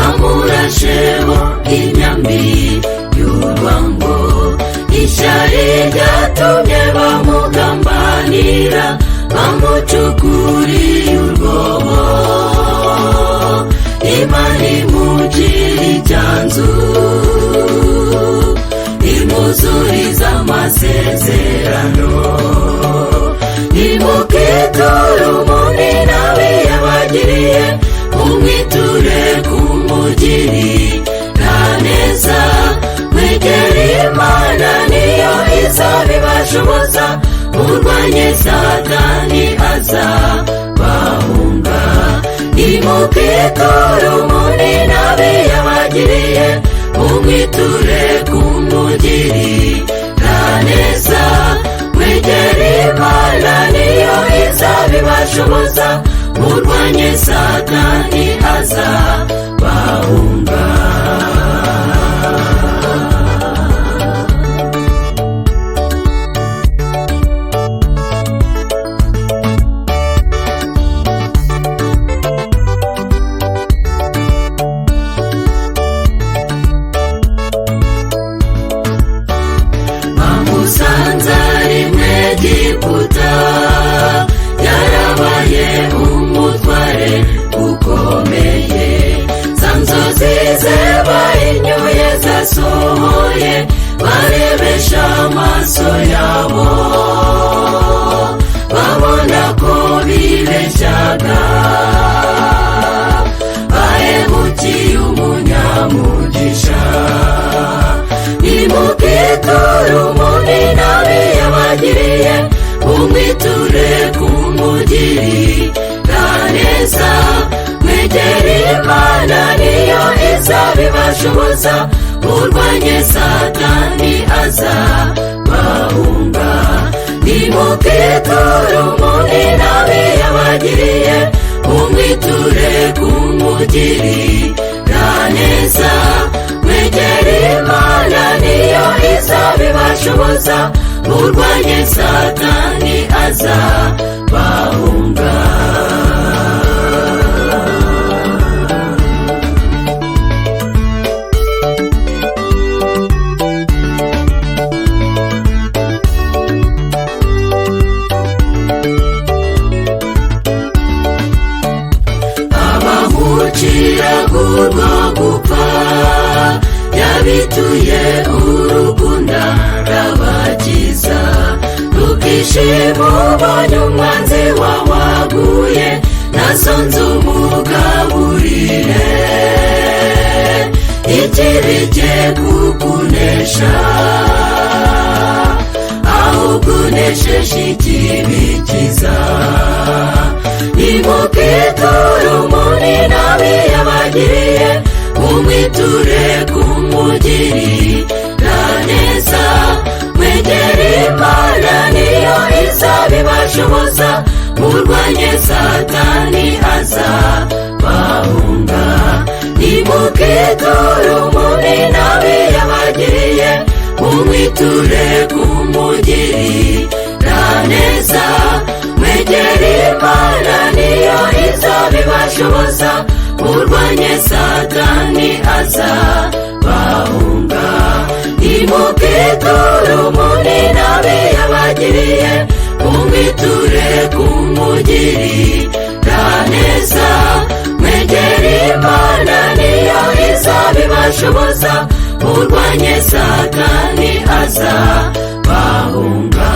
bamurasheho imyambi y'urwango, ishyari ryatumye bamugambanira, bamucukuriye urwobo. Imana imugirira icyanzu, imuzuriza amasezerano. Nimukiture umuninabi yabagiriye, umwiture kumugirira neza. Mwegere Imana niyo izabibashoboza, murwanye Satani azabahunga. Nimukiture umuninabi yabagiriye, umwiture kumugirira neza. Mwegere Imana niyo izabibashoboza, murwanye Satani azabahunga. Bamusanze ari mu Egiputa, yarabaye umutware ukomeye. Za nzozi ze bahinyuye zasohoye, barebesha amaso yabo, babona ko bibeshyaga. Bahemukiye umunyamugisha. Nimukiture umuninabi yabagiriye, umwiture kumugirira neza. Mwegere Imana niyo izabibashoboza, murwanye Satani azabahunga. Nimukiture umuninabi yabagiriye, umwiture kumugirira neza. Mwegere Imana niyo izabibashoboza, murwanye Satani azabahunga. Abamuciraga urwo gupfa, yabituye urukundo arabakiza. Ntukishime ubonye umwanzi wawe aguye, nasonze umugaburire. Ikibi cye kukunesha, ahubwo unesheje ikibi cyiza. Nimukiture umuninabi yabagiriye, umwiture kumugirira neza. Mwegere Imana niyo izabibashoboza, murwanye Satani azabahunga. Nimukiture umuninabi yabagiriye, umwiture kumugirira neza. Mwegere Imana niyo izabibashoboza, murwanye Satani azabahunga. Nimukiture umuninabi yabagiriye, umwiture kumugirira neza. Mwegere Imana niyo izabibashoboza, murwanye Satani azabahunga.